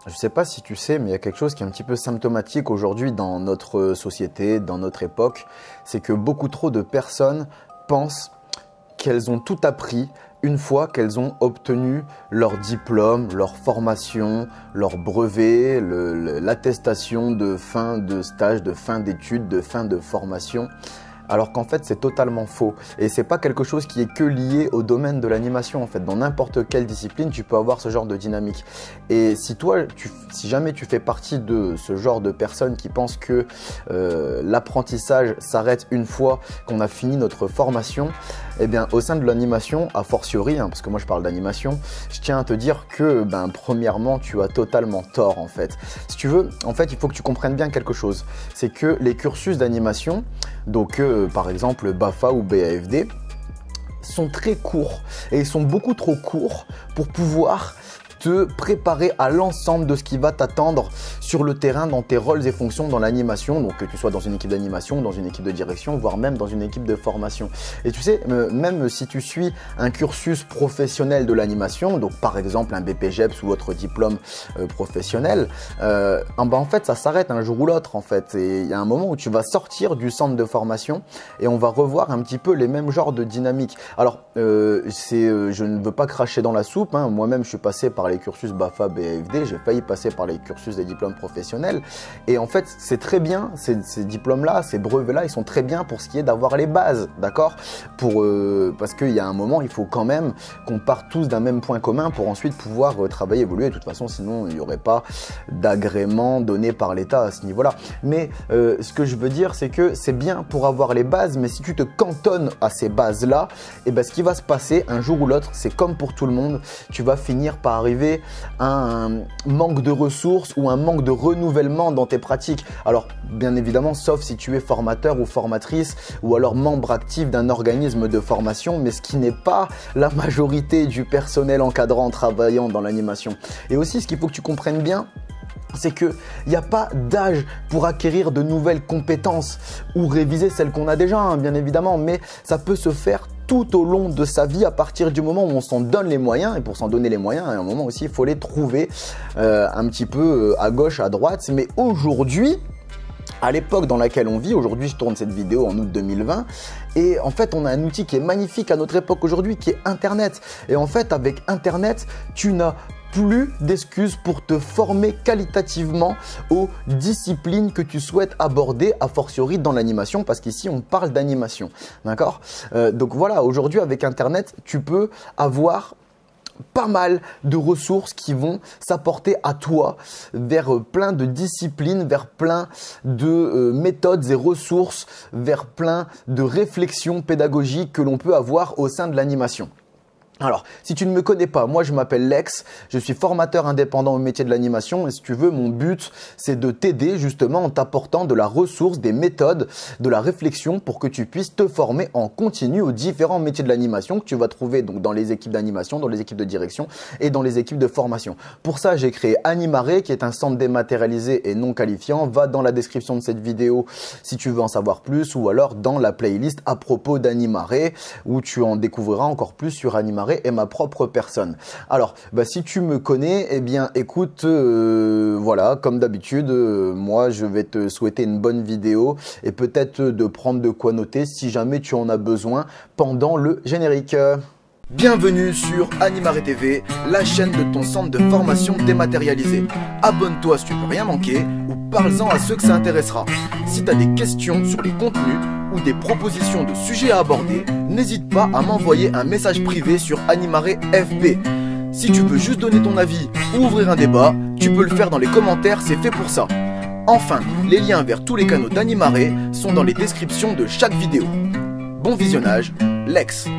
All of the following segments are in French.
Je ne sais pas si tu sais, mais il y a quelque chose qui est un petit peu symptomatique aujourd'hui dans notre société, dans notre époque. C'est que beaucoup trop de personnes pensent qu'elles ont tout appris une fois qu'elles ont obtenu leur diplôme, leur formation, leur brevet, l'attestation de fin de stage, de fin d'études, de fin de formation. Alors qu'en fait c'est totalement faux et c'est pas quelque chose qui est que lié au domaine de l'animation. En fait, dans n'importe quelle discipline tu peux avoir ce genre de dynamique. Et si si jamais tu fais partie de ce genre de personnes qui pensent que l'apprentissage s'arrête une fois qu'on a fini notre formation, eh bien au sein de l'animation, a fortiori, parce que moi je parle d'animation, je tiens à te dire que premièrement tu as totalement tort en fait. Si tu veux, en fait il faut que tu comprennes bien quelque chose, c'est que les cursus d'animation, donc par exemple BAFA ou BAFD, sont très courts et ils sont beaucoup trop courts pour pouvoir te préparer à l'ensemble de ce qui va t'attendre sur le terrain dans tes rôles et fonctions dans l'animation, donc que tu sois dans une équipe d'animation, dans une équipe de direction, voire même dans une équipe de formation. Et tu sais, même si tu suis un cursus professionnel de l'animation, donc par exemple un BPGEPS ou autre diplôme professionnel, en fait ça s'arrête un jour ou l'autre en fait. Et il y a un moment où tu vas sortir du centre de formation et on va revoir un petit peu les mêmes genres de dynamiques. Alors je ne veux pas cracher dans la soupe, moi-même je suis passé par les cursus BAFA, BAFD, j'ai failli passer par les cursus des diplômes professionnels et en fait c'est très bien, ces diplômes-là, ces brevets-là, ils sont très bien pour ce qui est d'avoir les bases, d'accord, parce qu'il y a un moment, il faut quand même qu'on parte tous d'un même point commun pour ensuite pouvoir travailler, évoluer. De toute façon, sinon il n'y aurait pas d'agrément donné par l'État à ce niveau-là. Mais ce que je veux dire, c'est que c'est bien pour avoir les bases, mais si tu te cantonnes à ces bases-là, et ce qui va se passer un jour ou l'autre, c'est comme pour tout le monde, tu vas finir par arriver à un manque de ressources ou un manque de renouvellement dans tes pratiques. Alors bien évidemment, sauf si tu es formateur ou formatrice ou alors membre actif d'un organisme de formation, mais ce qui n'est pas la majorité du personnel encadrant travaillant dans l'animation. Et aussi, ce qu'il faut que tu comprennes bien, c'est qu'il n'y a pas d'âge pour acquérir de nouvelles compétences ou réviser celles qu'on a déjà, bien évidemment, mais ça peut se faire tout au long de sa vie à partir du moment où on s'en donne les moyens. Et pour s'en donner les moyens, à un moment aussi, il faut les trouver un petit peu à gauche, à droite. Mais aujourd'hui, à l'époque dans laquelle on vit, aujourd'hui je tourne cette vidéo en août 2020 et en fait on a un outil qui est magnifique à notre époque aujourd'hui qui est Internet. Et en fait avec Internet, tu n'as plus d'excuses pour te former qualitativement aux disciplines que tu souhaites aborder, a fortiori dans l'animation, parce qu'ici on parle d'animation, d'accord. Donc voilà, aujourd'hui avec Internet, tu peux avoir pas mal de ressources qui vont s'apporter à toi vers plein de disciplines, vers plein de méthodes et ressources, vers plein de réflexions pédagogiques que l'on peut avoir au sein de l'animation. Alors, si tu ne me connais pas, moi je m'appelle Lex, je suis formateur indépendant au métier de l'animation et si tu veux, mon but c'est de t'aider justement en t'apportant de la ressource, des méthodes, de la réflexion pour que tu puisses te former en continu aux différents métiers de l'animation que tu vas trouver donc dans les équipes d'animation, dans les équipes de direction et dans les équipes de formation. Pour ça, j'ai créé Animare qui est un centre dématérialisé et non qualifiant. Va dans la description de cette vidéo si tu veux en savoir plus ou alors dans la playlist à propos d'Animare où tu en découvriras encore plus sur Animare et ma propre personne. Alors, si tu me connais, eh bien, écoute, voilà, comme d'habitude, moi, je vais te souhaiter une bonne vidéo et peut-être de prendre de quoi noter si jamais tu en as besoin pendant le générique. Bienvenue sur Animare TV, la chaîne de ton centre de formation dématérialisé. Abonne-toi si tu veux rien manquer ou parle-en à ceux que ça intéressera. Si tu as des questions sur les contenus ou des propositions de sujets à aborder, n'hésite pas à m'envoyer un message privé sur Animare FB. Si tu veux juste donner ton avis ou ouvrir un débat, tu peux le faire dans les commentaires, c'est fait pour ça. Enfin, les liens vers tous les canaux d'Animare sont dans les descriptions de chaque vidéo. Bon visionnage, Lex.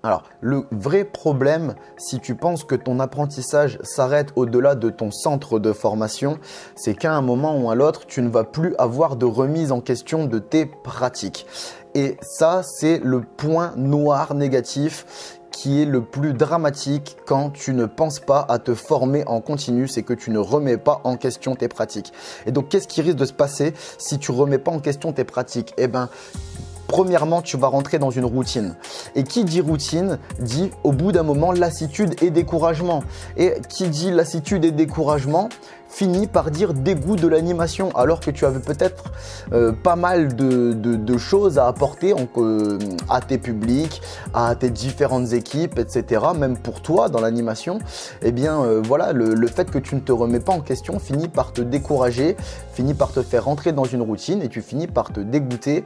Alors, le vrai problème, si tu penses que ton apprentissage s'arrête au-delà de ton centre de formation, c'est qu'à un moment ou à l'autre, tu ne vas plus avoir de remise en question de tes pratiques. Et ça, c'est le point noir négatif qui est le plus dramatique quand tu ne penses pas à te former en continu, c'est que tu ne remets pas en question tes pratiques. Et donc, qu'est-ce qui risque de se passer si tu ne remets pas en question tes pratiques? Eh ben, Premièrement, tu vas rentrer dans une routine. Et qui dit routine, dit au bout d'un moment lassitude et découragement. Et qui dit lassitude et découragement, finit par dire dégoût de l'animation, alors que tu avais peut-être pas mal de choses à apporter à tes publics, à tes différentes équipes, etc. Même pour toi dans l'animation, eh bien voilà, le fait que tu ne te remets pas en question finit par te décourager, finit par te faire rentrer dans une routine et tu finis par te dégoûter.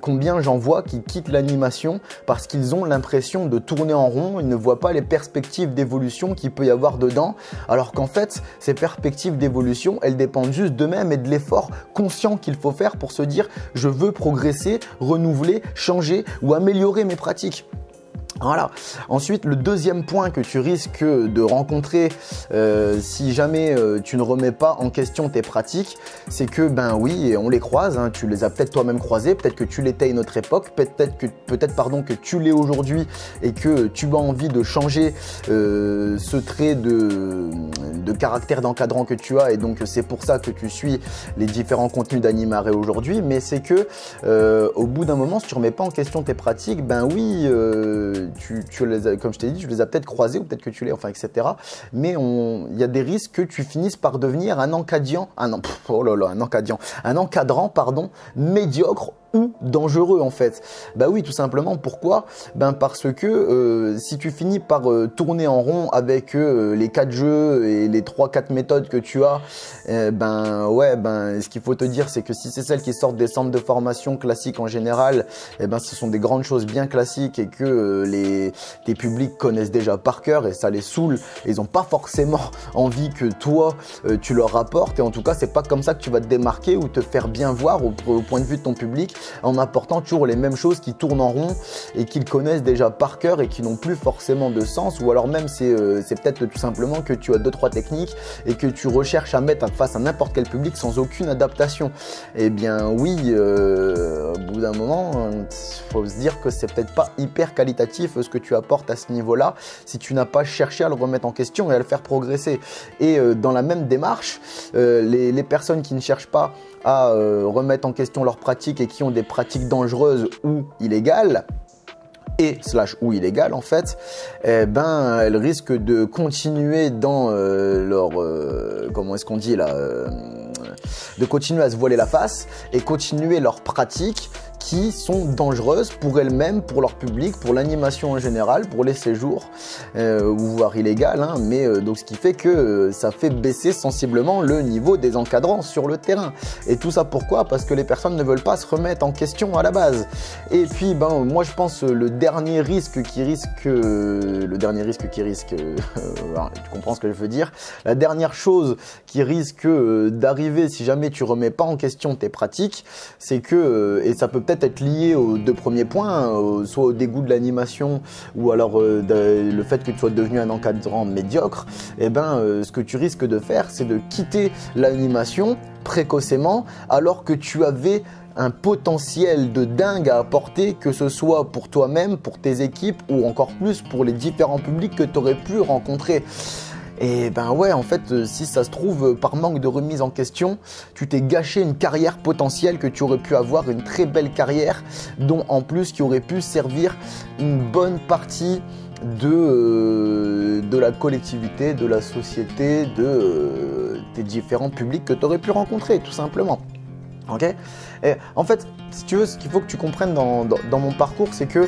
Combien j'en vois qui quittent l'animation parce qu'ils ont l'impression de tourner en rond, ils ne voient pas les perspectives d'évolution qu'il peut y avoir dedans, alors qu'en fait, ces perspectives d'évolution, elles dépendent juste d'eux-mêmes et de l'effort conscient qu'il faut faire pour se dire je veux progresser, renouveler, changer ou améliorer mes pratiques. Voilà. Ensuite, le deuxième point que tu risques de rencontrer si jamais tu ne remets pas en question tes pratiques, c'est que ben oui, on les croise, hein, tu les as peut-être toi-même croisés, peut-être que tu l'étais à une autre époque, peut-être que tu l'es aujourd'hui et que tu as envie de changer ce trait de caractère d'encadrant que tu as et donc c'est pour ça que tu suis les différents contenus d'Animaré aujourd'hui, mais c'est que au bout d'un moment, si tu remets pas en question tes pratiques, ben oui, comme je t'ai dit, tu les as peut-être croisés ou peut-être que tu l'es, enfin, etc. Mais il y a des risques que tu finisses par devenir un encadrant, pardon, médiocre ou dangereux en fait. Bah oui, tout simplement. Pourquoi? Ben parce que si tu finis par tourner en rond avec les 4 jeux et les 3-4 méthodes que tu as, ce qu'il faut te dire, c'est que si c'est celles qui sortent des centres de formation classiques en général, ce sont des grandes choses bien classiques et que tes publics connaissent déjà par cœur et ça les saoule. Et ils n'ont pas forcément envie que toi tu leur rapportes, et en tout cas c'est pas comme ça que tu vas te démarquer ou te faire bien voir au point de vue de ton public, en apportant toujours les mêmes choses qui tournent en rond et qu'ils connaissent déjà par cœur et qui n'ont plus forcément de sens, ou alors même c'est peut-être tout simplement que tu as 2-3 techniques et que tu recherches à mettre face à n'importe quel public sans aucune adaptation. Eh bien oui, au bout d'un moment, il faut se dire que c'est peut-être pas hyper qualitatif ce que tu apportes à ce niveau-là si tu n'as pas cherché à le remettre en question et à le faire progresser. Et dans la même démarche, les personnes qui ne cherchent pas à remettre en question leurs pratiques et qui ont des pratiques dangereuses ou illégales, ou illégales en fait, elles risquent de continuer dans de continuer à se voiler la face et continuer leurs pratiques qui sont dangereuses pour elles-mêmes, pour leur public, pour l'animation en général, pour les séjours, ou voire illégales, hein, donc ce qui fait que ça fait baisser sensiblement le niveau des encadrants sur le terrain. Et tout ça pourquoi? Parce que les personnes ne veulent pas se remettre en question à la base. Et puis moi je pense le dernier risque qui risque, tu comprends ce que je veux dire, la dernière chose qui risque d'arriver si jamais tu remets pas en question tes pratiques, c'est que, et ça peut peut-être être lié aux 2 premiers points, soit au dégoût de l'animation ou alors le fait que tu sois devenu un encadrant médiocre, ce que tu risques de faire, c'est de quitter l'animation précocement alors que tu avais un potentiel de dingue à apporter, que ce soit pour toi-même, pour tes équipes ou encore plus pour les différents publics que tu aurais pu rencontrer. Et en fait, si ça se trouve, par manque de remise en question, tu t'es gâché une carrière potentielle que tu aurais pu avoir, une très belle carrière, dont en plus qui aurait pu servir une bonne partie de la collectivité, de la société, de tes différents publics que tu aurais pu rencontrer, tout simplement. Ok? Et en fait, si tu veux, ce qu'il faut que tu comprennes dans mon parcours, c'est que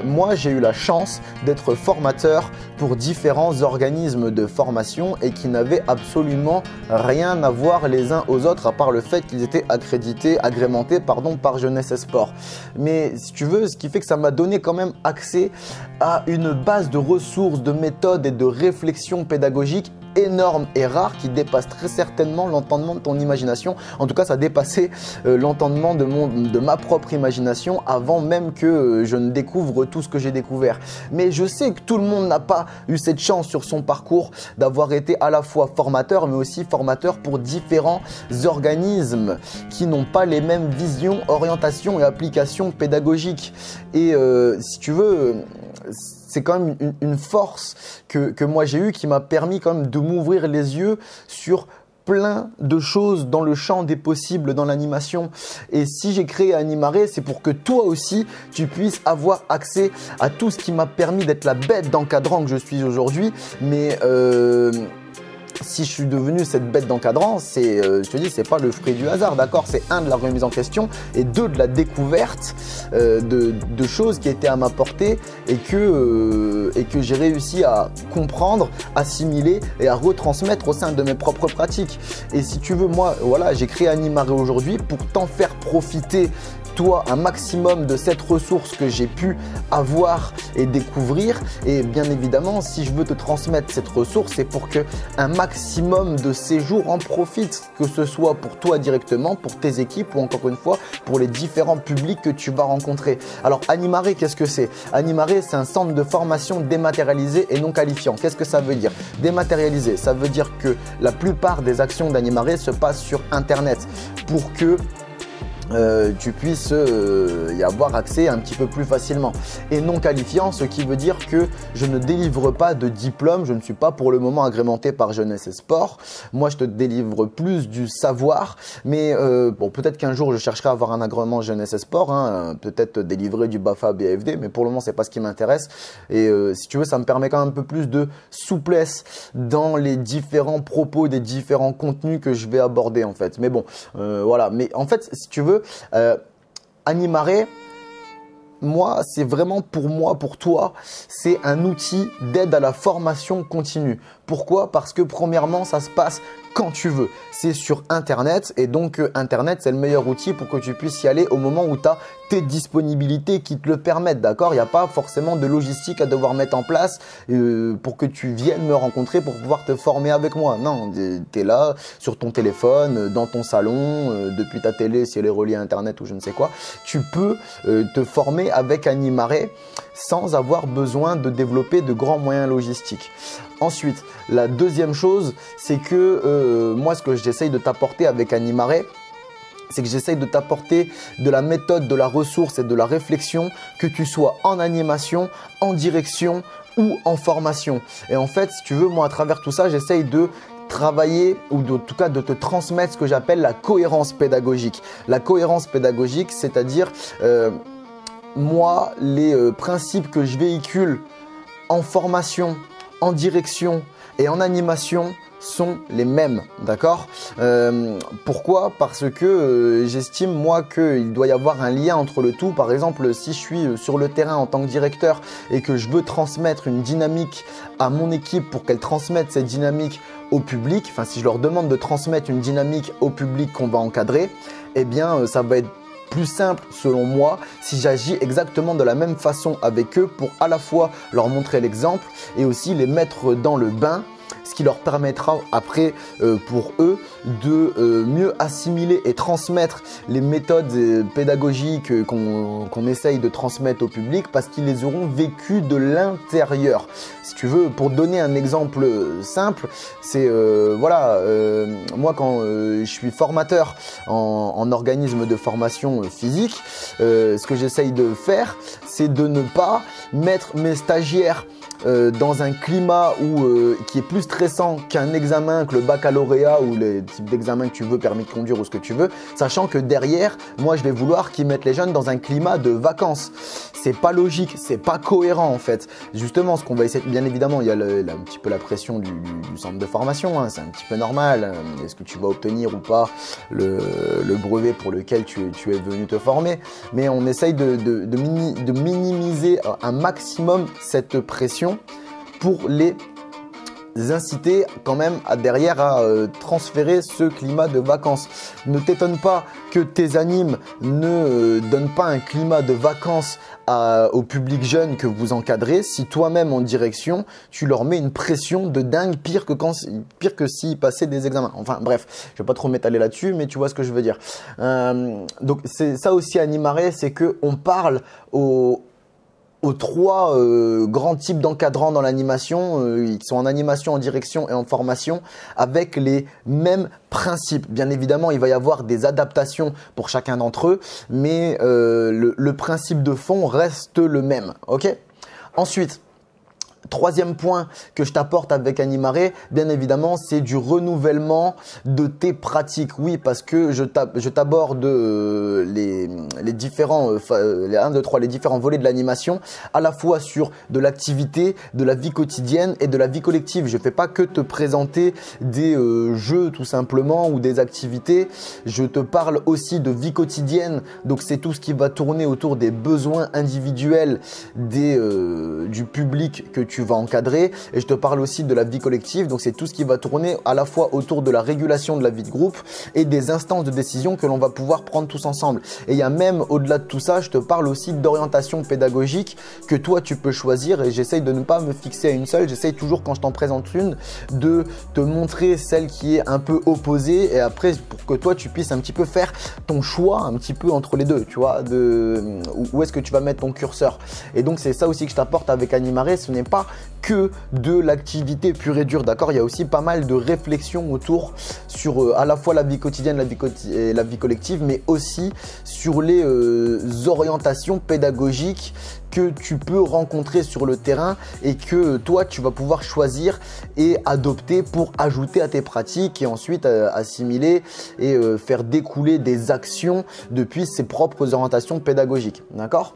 moi, j'ai eu la chance d'être formateur pour différents organismes de formation et qui n'avaient absolument rien à voir les uns aux autres, à part le fait qu'ils étaient agrémentés par Jeunesse et Sport. Mais si tu veux, ce qui fait que ça m'a donné quand même accès à une base de ressources, de méthodes et de réflexion pédagogique énorme et rare qui dépasse très certainement l'entendement de ton imagination. En tout cas, ça dépassait l'entendement de ma propre imagination avant même que je ne découvre tout ce que j'ai découvert. Mais je sais que tout le monde n'a pas eu cette chance sur son parcours d'avoir été à la fois formateur mais aussi formateur pour différents organismes qui n'ont pas les mêmes visions, orientations et applications pédagogiques. Et si tu veux, c'est quand même une force que moi j'ai eue qui m'a permis quand même de m'ouvrir les yeux sur plein de choses dans le champ des possibles dans l'animation. Et si j'ai créé Animare, c'est pour que toi aussi, tu puisses avoir accès à tout ce qui m'a permis d'être la bête d'encadrant que je suis aujourd'hui. Mais si je suis devenu cette bête d'encadrant, je te dis, c'est pas le fruit du hasard, d'accord? C'est un, de la remise en question, et deux, de la découverte de choses qui étaient à ma portée et que j'ai réussi à comprendre, assimiler et à retransmettre au sein de mes propres pratiques. Et si tu veux, moi, voilà, j'ai créé Animare aujourd'hui pour t'en faire profiter toi un maximum de cette ressource que j'ai pu avoir et découvrir. Et bien évidemment, si je veux te transmettre cette ressource, c'est pour que un maximum de séjours en profitent, que ce soit pour toi directement, pour tes équipes ou encore une fois pour les différents publics que tu vas rencontrer. Alors Animare, qu'est-ce que c'est? Animare, c'est un centre de formation dématérialisé et non qualifiant. Qu'est-ce que ça veut dire? Dématérialisé, ça veut dire que la plupart des actions d'Animare se passent sur Internet pour que tu puisses y avoir accès un petit peu plus facilement. Et non qualifiant, ce qui veut dire que je ne délivre pas de diplôme, je ne suis pas pour le moment agrémenté par Jeunesse et Sport. Moi, je te délivre plus du savoir, mais bon, peut-être qu'un jour, je chercherai à avoir un agrément Jeunesse et Sport, hein, peut-être délivrer du BAFA, BFD, mais pour le moment, c'est pas ce qui m'intéresse. Et si tu veux, ça me permet quand même un peu plus de souplesse dans les différents propos, des différents contenus que je vais aborder en fait. Mais bon, voilà. Mais en fait, si tu veux, Animare, moi, c'est vraiment pour moi, pour toi, c'est un outil d'aide à la formation continue. Pourquoi? Parce que premièrement, ça se passe quand tu veux. C'est sur Internet et donc Internet, c'est le meilleur outil pour que tu puisses y aller au moment où tu as tes disponibilités qui te le permettent, d'accord? Il n'y a pas forcément de logistique à devoir mettre en place pour que tu viennes me rencontrer pour pouvoir te former avec moi. Non, tu es là sur ton téléphone, dans ton salon, depuis ta télé si elle est reliée à Internet ou je ne sais quoi. Tu peux te former avec Animare sans avoir besoin de développer de grands moyens logistiques. Ensuite, la deuxième chose, c'est que moi, ce que j'essaye de t'apporter avec Animare, c'est que j'essaye de t'apporter de la méthode, de la ressource et de la réflexion, que tu sois en animation, en direction ou en formation. Et en fait, si tu veux, moi, à travers tout ça, j'essaye de travailler ou en tout cas de te transmettre ce que j'appelle la cohérence pédagogique. La cohérence pédagogique, c'est-à-dire moi, les principes que je véhicule en formation, en direction et en animation sont les mêmes, d'accord? Pourquoi? Parce que j'estime moi qu'il doit y avoir un lien entre le tout. Par exemple, si je suis sur le terrain en tant que directeur et que je veux transmettre une dynamique à mon équipe pour qu'elle transmette cette dynamique au public, enfin si je leur demande de transmettre une dynamique au public qu'on va encadrer, eh bien ça va être plus simple selon moi si j'agis exactement de la même façon avec eux pour à la fois leur montrer l'exemple et aussi les mettre dans le bain, ce qui leur permettra après pour eux de mieux assimiler et transmettre les méthodes pédagogiques qu'on essaye de transmettre au public parce qu'ils les auront vécues de l'intérieur. Si tu veux, pour donner un exemple simple, c'est voilà, moi quand je suis formateur en organisme de formation physique, ce que j'essaye de faire, c'est de ne pas mettre mes stagiaires dans un climat qui est plus stressant qu'un examen, que le baccalauréat ou les types d'examens que tu veux, permis de conduire ou ce que tu veux, sachant que derrière, moi je vais vouloir qu'ils mettent les jeunes dans un climat de vacances. C'est pas logique, c'est pas cohérent en fait. Justement, ce qu'on va essayer, bien évidemment, il y a un petit peu la pression du centre de formation, hein, c'est un petit peu normal. Est-ce que tu vas obtenir ou pas le brevet pour lequel tu es venu te former? Mais on essaye de minimiser un maximum cette pression pour les inciter quand même derrière à transférer ce climat de vacances. Ne t'étonne pas que tes animes ne donnent pas un climat de vacances au public jeune que vous encadrez si toi-même en direction tu leur mets une pression de dingue, pire que s'ils passaient des examens. Enfin bref, je vais pas trop m'étaler là-dessus, mais tu vois ce que je veux dire. Donc c'est ça aussi Animare, c'est que on parle aux trois grands types d'encadrants dans l'animation, qui sont en animation, en direction et en formation, avec les mêmes principes. Bien évidemment, il va y avoir des adaptations pour chacun d'entre eux, mais le principe de fond reste le même. Ok ? Ensuite, Troisième point que je t'apporte avec Animare, bien évidemment, c'est du renouvellement de tes pratiques. Oui, parce que je t'aborde les différents les différents volets de l'animation, à la fois sur de l'activité, de la vie quotidienne et de la vie collective. Je ne fais pas que te présenter des jeux tout simplement ou des activités. Je te parle aussi de vie quotidienne. Donc, c'est tout ce qui va tourner autour des besoins individuels du public que tu vas encadrer, et je te parle aussi de la vie collective. Donc c'est tout ce qui va tourner à la fois autour de la régulation de la vie de groupe et des instances de décision que l'on va pouvoir prendre tous ensemble. Et il y a même au-delà de tout ça, je te parle aussi d'orientation pédagogique que toi tu peux choisir, et j'essaye de ne pas me fixer à une seule. J'essaye toujours, quand je t'en présente une, de te montrer celle qui est un peu opposée, et après pour que toi tu puisses un petit peu faire ton choix un petit peu entre les deux, tu vois, où est-ce que tu vas mettre ton curseur. Et donc c'est ça aussi que je t'apporte avec Animare. Ce n'est pas que de l'activité pure et dure, d'accord? Il y a aussi pas mal de réflexions autour sur à la fois la vie quotidienne, la vie collective, mais aussi sur les orientations pédagogiques que tu peux rencontrer sur le terrain et que toi tu vas pouvoir choisir et adopter pour ajouter à tes pratiques, et ensuite assimiler et faire découler des actions depuis ses propres orientations pédagogiques, d'accord?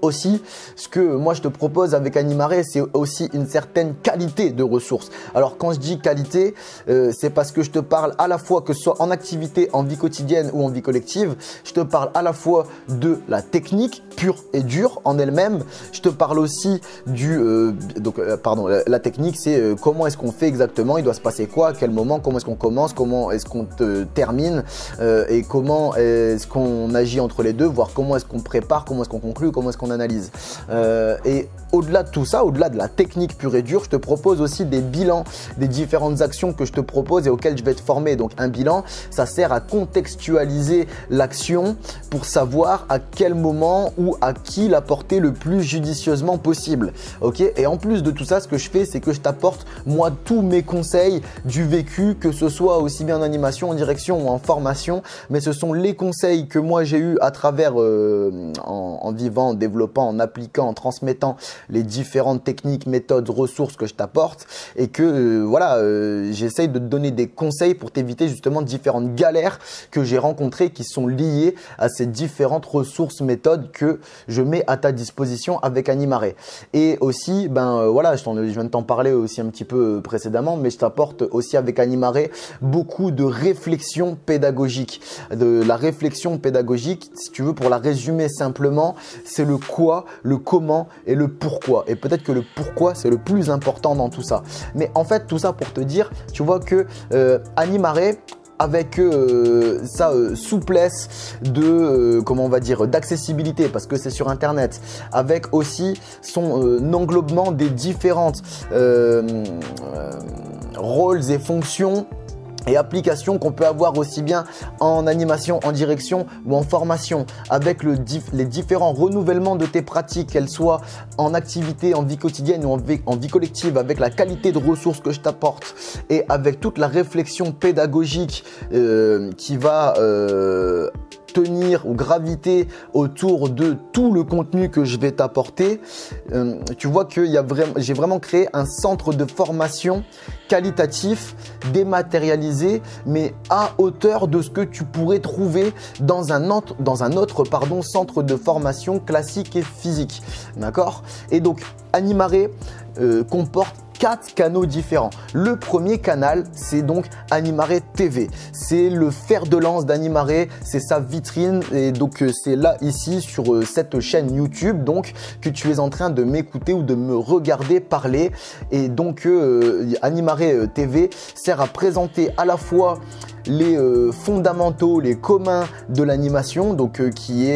Aussi, ce que moi je te propose avec Animare, c'est aussi une certaine qualité de ressources. Alors quand je dis qualité, c'est parce que je te parle à la fois, que ce soit en activité, en vie quotidienne ou en vie collective, je te parle à la fois de la technique pure et dure en elle-même. Je te parle aussi la technique, c'est comment est-ce qu'on fait exactement, il doit se passer quoi, à quel moment, comment est-ce qu'on commence, comment est-ce qu'on termine, et comment est-ce qu'on agit entre les deux, voire comment est-ce qu'on prépare, comment est-ce qu'on conclut, comment est-ce qu'on analyse. Et au-delà de tout ça, au-delà de la technique pure et dure, je te propose aussi des bilans des différentes actions que je te propose et auxquelles je vais te former. Donc un bilan, ça sert à contextualiser l'action pour savoir à quel moment ou à qui l'apporter le plus judicieusement possible. Ok? Et en plus de tout ça, ce que je fais, c'est que je t'apporte moi tous mes conseils du vécu, que ce soit aussi bien en animation, en direction ou en formation. Mais ce sont les conseils que moi j'ai eu à travers en vivant, en développant, en appliquant, en transmettant les différentes techniques, méthodes, ressources que je t'apporte, et que j'essaye de te donner des conseils pour t'éviter justement différentes galères que j'ai rencontrées qui sont liées à ces différentes ressources, méthodes que je mets à ta disposition avec Animare. Et aussi, je viens de t'en parler aussi un petit peu précédemment, mais je t'apporte aussi avec Animare beaucoup de réflexion pédagogique. De la réflexion pédagogique, si tu veux, pour la résumer simplement, c'est le quoi, le comment et le pourquoi. Et peut-être que le pourquoi, c'est le plus important dans tout ça. Mais en fait, tout ça pour te dire, tu vois que Animare, avec sa souplesse d'accessibilité, parce que c'est sur internet, avec aussi son englobement des différentes rôles et fonctions et applications qu'on peut avoir aussi bien en animation, en direction ou en formation, avec les différents renouvellements de tes pratiques, qu'elles soient en activité, en vie quotidienne ou en vie collective, avec la qualité de ressources que je t'apporte et avec toute la réflexion pédagogique qui va tenir ou graviter autour de tout le contenu que je vais t'apporter. Tu vois que j'ai vraiment créé un centre de formation qualitatif, dématérialisé, mais à hauteur de ce que tu pourrais trouver dans un autre centre de formation classique et physique. D'accord? Et donc, Animare comporte 4 canaux différents. Le premier canal, c'est donc Animare TV. C'est le fer de lance d'Animare, c'est sa vitrine, et donc c'est là ici sur cette chaîne YouTube donc que tu es en train de m'écouter ou de me regarder parler. Et donc Animare TV sert à présenter à la fois les fondamentaux, les communs de l'animation, donc qui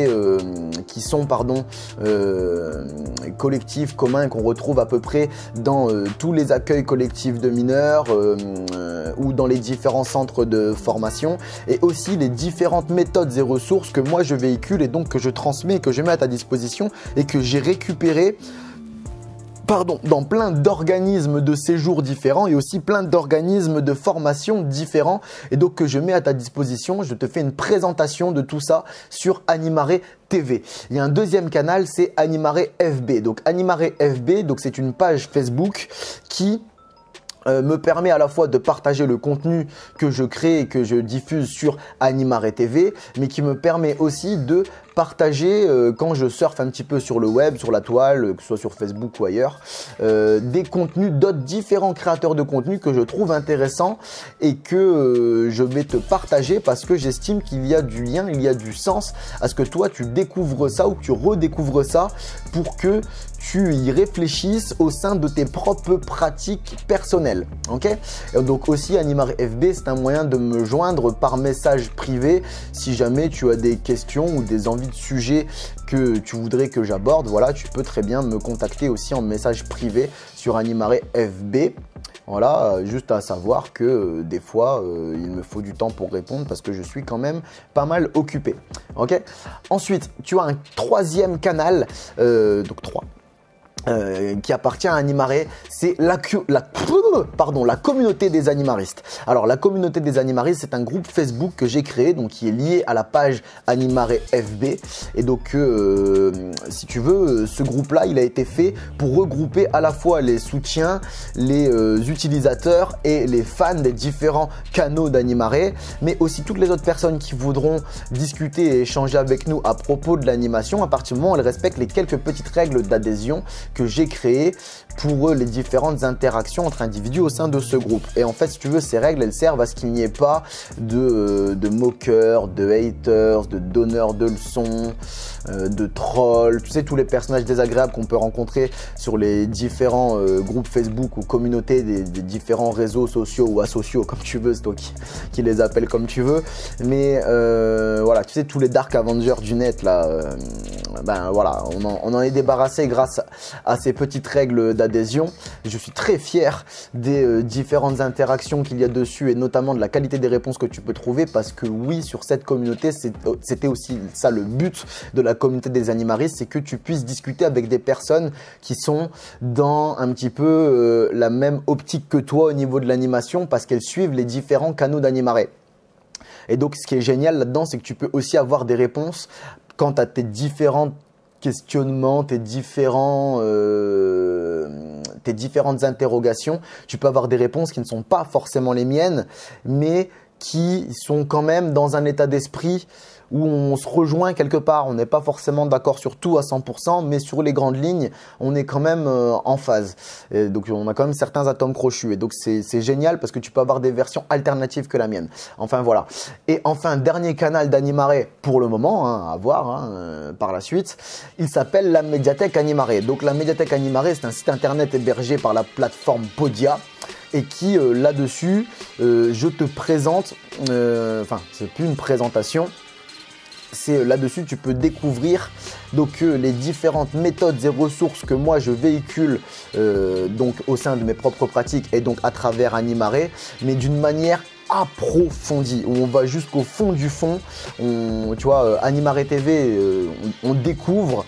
sont collectifs, communs, qu'on retrouve à peu près dans tous les accueils collectifs de mineurs ou dans les différents centres de formation, et aussi les différentes méthodes et ressources que moi je véhicule et donc que je transmets et que je mets à ta disposition et que j'ai récupéré dans plein d'organismes de séjour différents et aussi plein d'organismes de formation différents, et donc que je mets à ta disposition. Je te fais une présentation de tout ça sur Animare TV. Il y a un deuxième canal, c'est Animare FB. Donc Animare FB, donc c'est une page Facebook qui me permet à la fois de partager le contenu que je crée et que je diffuse sur Animare TV, mais qui me permet aussi de partager quand je surfe un petit peu sur le web, sur la toile, que ce soit sur Facebook ou ailleurs, des contenus d'autres différents créateurs de contenu que je trouve intéressants et que je vais te partager parce que j'estime qu'il y a du lien, il y a du sens à ce que toi tu découvres ça ou que tu redécouvres ça pour que tu y réfléchisses au sein de tes propres pratiques personnelles. Ok? Et donc aussi Animare FB, c'est un moyen de me joindre par message privé si jamais tu as des questions ou des envies de sujets que tu voudrais que j'aborde. Voilà, tu peux très bien me contacter aussi en message privé sur Animare FB. Voilà, juste à savoir que des fois, il me faut du temps pour répondre parce que je suis quand même pas mal occupé. Ok? Ensuite, tu as un troisième canal, donc 3. Qui appartient à Animare, c'est la communauté des animaristes. Alors la communauté des animaristes, c'est un groupe Facebook que j'ai créé, donc qui est lié à la page Animare FB. Et donc si tu veux, ce groupe-là, il a été fait pour regrouper à la fois les soutiens, les utilisateurs et les fans des différents canaux d'Animare, mais aussi toutes les autres personnes qui voudront discuter et échanger avec nous à propos de l'animation, à partir du moment où elles respectent les quelques petites règles d'adhésion que j'ai créé pour les différentes interactions entre individus au sein de ce groupe. Et en fait, si tu veux, ces règles, elles servent à ce qu'il n'y ait pas de moqueurs, de haters, de donneurs de leçons, de trolls, tu sais, tous les personnages désagréables qu'on peut rencontrer sur les différents groupes Facebook ou communautés des différents réseaux sociaux ou asociaux, comme tu veux, c'est toi qui les appelles comme tu veux. Mais voilà, tu sais, tous les Dark Avengers du net, là, ben voilà, on en est débarrassé grâce à ces petites règles d'adhésion. Je suis très fier des différentes interactions qu'il y a dessus et notamment de la qualité des réponses que tu peux trouver parce que oui, sur cette communauté, c'était aussi ça le but de la communauté des animaristes, c'est que tu puisses discuter avec des personnes qui sont dans un petit peu la même optique que toi au niveau de l'animation parce qu'elles suivent les différents canaux d'Animare. Et donc, ce qui est génial là-dedans, c'est que tu peux aussi avoir des réponses quant à tes différents questionnements, tes différentes interrogations. Tu peux avoir des réponses qui ne sont pas forcément les miennes, mais qui sont quand même dans un état d'esprit où on se rejoint quelque part. On n'est pas forcément d'accord sur tout à 100%, mais sur les grandes lignes, on est quand même en phase. Et donc, on a quand même certains atomes crochus. Et donc, c'est génial parce que tu peux avoir des versions alternatives que la mienne. Enfin, voilà. Et enfin, dernier canal d'Animare pour le moment, hein, à voir par la suite, il s'appelle la médiathèque Animare. Donc, la médiathèque Animare, c'est un site internet hébergé par la plateforme Podia. Et qui, là-dessus, je te présente, enfin, c'est plus une présentation, c'est là-dessus tu peux découvrir donc les différentes méthodes et ressources que moi je véhicule donc au sein de mes propres pratiques et donc à travers Animare, mais d'une manière approfondie, où on va jusqu'au fond du fond. Tu vois, Animare TV, on découvre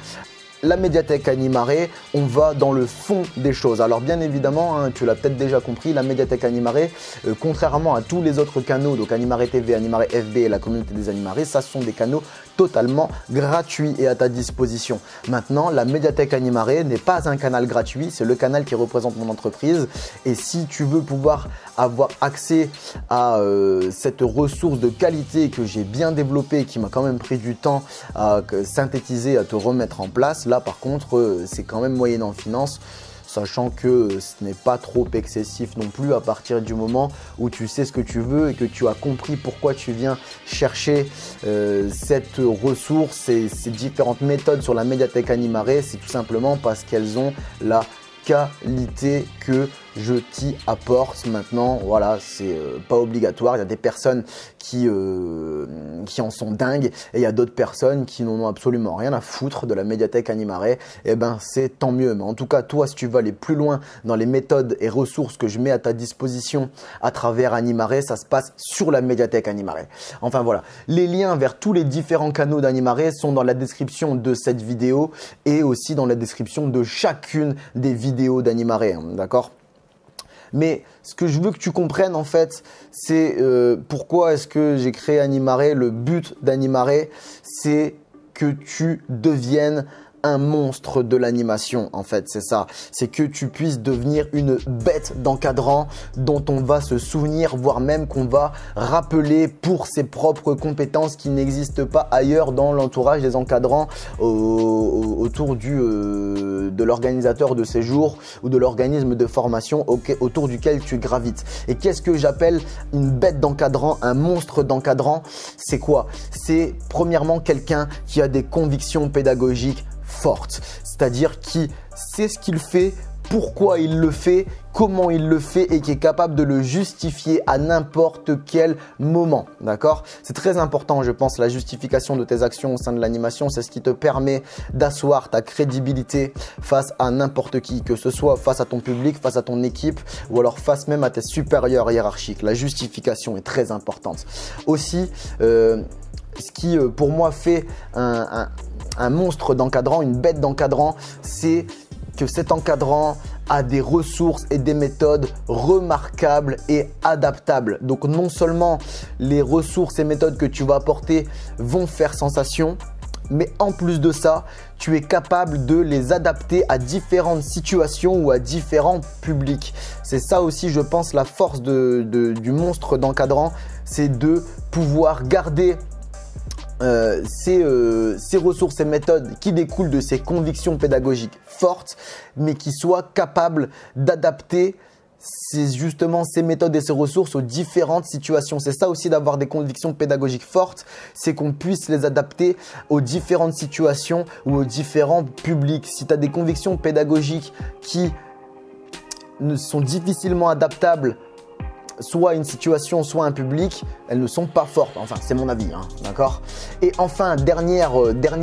la médiathèque Animare, on va dans le fond des choses. Alors bien évidemment, hein, tu l'as peut-être déjà compris, la médiathèque Animare, contrairement à tous les autres canaux, donc Animare TV, Animare FB et la communauté des animaristes, ça sont des canaux totalement gratuits et à ta disposition. Maintenant, la médiathèque Animare n'est pas un canal gratuit, c'est le canal qui représente mon entreprise. Et si tu veux pouvoir avoir accès à cette ressource de qualité que j'ai bien développée, qui m'a quand même pris du temps à synthétiser, à te remettre en place, là par contre, c'est quand même moyennant finance. Sachant que ce n'est pas trop excessif non plus à partir du moment où tu sais ce que tu veux et que tu as compris pourquoi tu viens chercher cette ressource et ces différentes méthodes sur la médiathèque Animare. C'est tout simplement parce qu'elles ont la qualité que je t'y apporte maintenant. Voilà, c'est pas obligatoire. Il y a des personnes qui en sont dingues et il y a d'autres personnes qui n'en ont absolument rien à foutre de la médiathèque Animare. Et ben c'est tant mieux. Mais en tout cas, toi, si tu veux aller plus loin dans les méthodes et ressources que je mets à ta disposition à travers Animare, ça se passe sur la médiathèque Animare. Enfin voilà, les liens vers tous les différents canaux d'Animare sont dans la description de cette vidéo et aussi dans la description de chacune des vidéos d'Animare, hein, d'accord? Mais ce que je veux que tu comprennes en fait, c'est pourquoi est-ce que j'ai créé Animare. Le but d'Animare, c'est que tu deviennes un monstre de l'animation, en fait, c'est ça. C'est que tu puisses devenir une bête d'encadrant dont on va se souvenir, voire même qu'on va rappeler pour ses propres compétences qui n'existent pas ailleurs dans l'entourage des encadrants autour de l'organisateur de séjour ou de l'organisme de formation autour duquel tu gravites. Et qu'est-ce que j'appelle une bête d'encadrant, un monstre d'encadrant? C'est quoi? C'est premièrement quelqu'un qui a des convictions pédagogiques forte, c'est-à-dire qui sait ce qu'il fait, pourquoi il le fait, comment il le fait et qui est capable de le justifier à n'importe quel moment, d'accord? C'est très important, je pense, la justification de tes actions au sein de l'animation. C'est ce qui te permet d'asseoir ta crédibilité face à n'importe qui, que ce soit face à ton public, face à ton équipe ou alors face même à tes supérieurs hiérarchiques. La justification est très importante. Aussi, ce qui pour moi fait un monstre d'encadrant, une bête d'encadrant, c'est que cet encadrant a des ressources et des méthodes remarquables et adaptables. Donc non seulement les ressources et méthodes que tu vas apporter vont faire sensation, mais en plus de ça, tu es capable de les adapter à différentes situations ou à différents publics. C'est ça aussi, je pense, la force du monstre d'encadrant, c'est de pouvoir garder ces ressources et méthodes qui découlent de ses convictions pédagogiques fortes, mais qui soient capables d'adapter justement ces méthodes et ces ressources aux différentes situations. C'est ça aussi d'avoir des convictions pédagogiques fortes, c'est qu'on puisse les adapter aux différentes situations ou aux différents publics. Si tu as des convictions pédagogiques qui sont difficilement adaptables soit une situation, soit un public, elles ne sont pas fortes. Enfin, c'est mon avis, hein, d'accord? Et enfin, dernier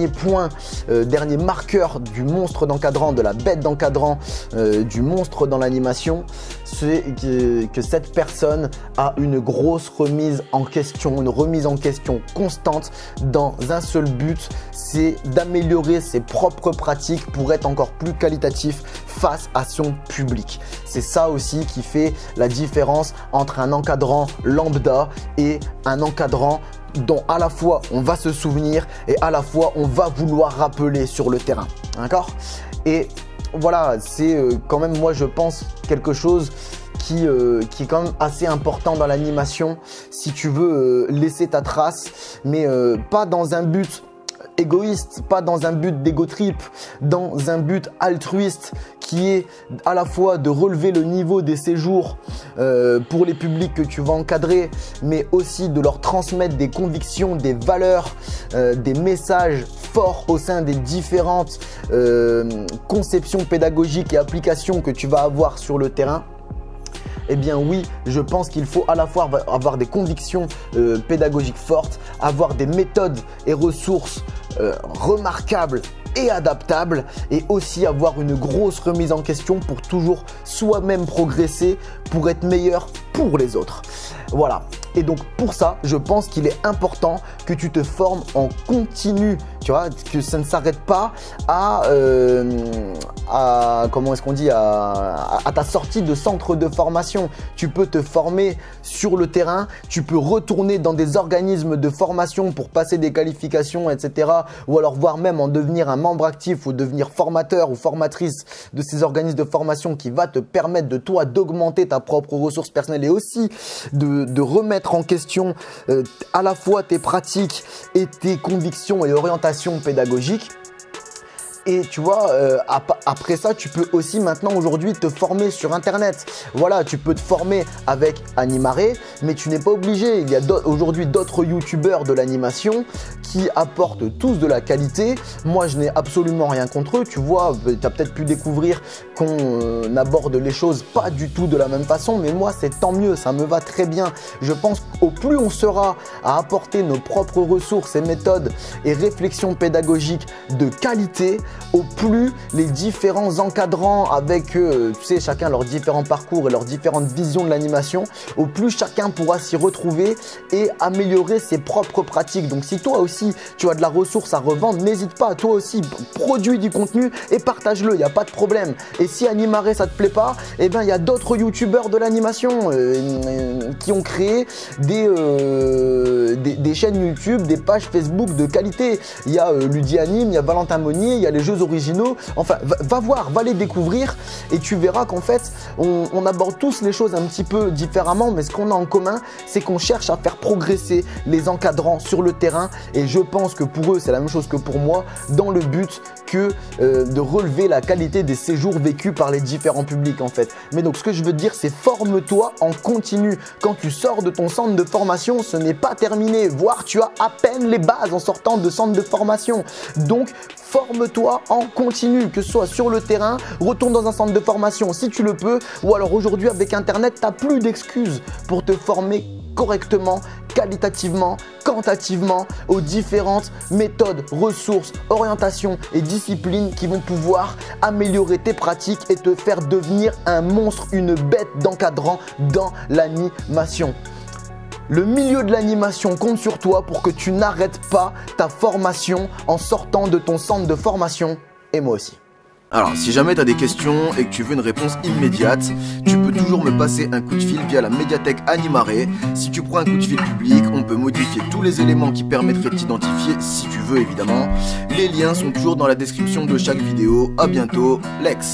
point, dernier marqueur du monstre d'encadrant, de la bête d'encadrant, du monstre dans l'animation, c'est que cette personne a une grosse remise en question, une remise en question constante dans un seul but, c'est d'améliorer ses propres pratiques pour être encore plus qualitatif face à son public. C'est ça aussi qui fait la différence entre un encadrant lambda et un encadrant dont à la fois on va se souvenir et à la fois on va vouloir rappeler sur le terrain. D'accord? Et voilà, c'est quand même, moi je pense, quelque chose qui est quand même assez important dans l'animation si tu veux laisser ta trace, mais pas dans un but égoïste, pas dans un but d'égo trip, dans un but altruiste qui est à la fois de relever le niveau des séjours pour les publics que tu vas encadrer, mais aussi de leur transmettre des convictions, des valeurs, des messages forts au sein des différentes conceptions pédagogiques et applications que tu vas avoir sur le terrain. Eh bien oui, je pense qu'il faut à la fois avoir des convictions pédagogiques fortes, avoir des méthodes et ressources remarquables et adaptables, et aussi avoir une grosse remise en question pour toujours soi-même progresser, pour être meilleur pour les autres. Voilà. Et donc pour ça, je pense qu'il est important que tu te formes en continu, tu vois, que ça ne s'arrête pas à comment est-ce qu'on dit, à ta sortie de centre de formation. Tu peux te former sur le terrain, tu peux retourner dans des organismes de formation pour passer des qualifications, etc. Ou alors voire même en devenir un membre actif ou devenir formateur ou formatrice de ces organismes de formation qui va te permettre de toi d'augmenter ta propre ressource personnelle et aussi de remettre en question à la fois tes pratiques et tes convictions et orientations pédagogiques. Et tu vois, après ça, tu peux aussi maintenant aujourd'hui te former sur Internet. Voilà, tu peux te former avec Animaré, mais tu n'es pas obligé. Il y a aujourd'hui d'autres youtubeurs de l'animation qui apportent tous de la qualité. Moi, je n'ai absolument rien contre eux. Tu vois, tu as peut-être pu découvrir qu'on aborde les choses pas du tout de la même façon, mais moi, c'est tant mieux. Ça me va très bien. Je pense qu'au plus on sera à apporter nos propres ressources et méthodes et réflexions pédagogiques de qualité, au plus les différents encadrants avec, tu sais, chacun leurs différents parcours et leurs différentes visions de l'animation, au plus chacun pourra s'y retrouver et améliorer ses propres pratiques. Donc si toi aussi tu as de la ressource à revendre, n'hésite pas, toi aussi produis du contenu et partage-le, il n'y a pas de problème. Et si Animaré ça te plaît pas, eh bien il y a d'autres youtubeurs de l'animation qui ont créé des chaînes YouTube, des pages Facebook de qualité. Il y a Ludianime, il y a Valentin Monnier, il y a les jeux originaux. Enfin, va voir, va les découvrir et tu verras qu'en fait, on aborde tous les choses un petit peu différemment, mais ce qu'on a en commun, c'est qu'on cherche à faire progresser les encadrants sur le terrain et je pense que pour eux, c'est la même chose que pour moi, dans le but que de relever la qualité des séjours vécus par les différents publics en fait. Mais donc, ce que je veux dire, c'est forme-toi en continu. Quand tu sors de ton centre de formation, ce n'est pas terminé, voire tu as à peine les bases en sortant de centre de formation. Donc, forme-toi en continu, que ce soit sur le terrain, retourne dans un centre de formation si tu le peux, ou alors aujourd'hui avec Internet, tu n'as plus d'excuses pour te former correctement, qualitativement, quantitativement aux différentes méthodes, ressources, orientations et disciplines qui vont pouvoir améliorer tes pratiques et te faire devenir un monstre, une bête d'encadrant dans l'animation. Le milieu de l'animation compte sur toi pour que tu n'arrêtes pas ta formation en sortant de ton centre de formation et moi aussi. Alors, si jamais tu as des questions et que tu veux une réponse immédiate, tu peux toujours me passer un coup de fil via la médiathèque Animaré. Si tu prends un coup de fil public, on peut modifier tous les éléments qui permettraient de t'identifier, si tu veux évidemment. Les liens sont toujours dans la description de chaque vidéo. À bientôt, Lex.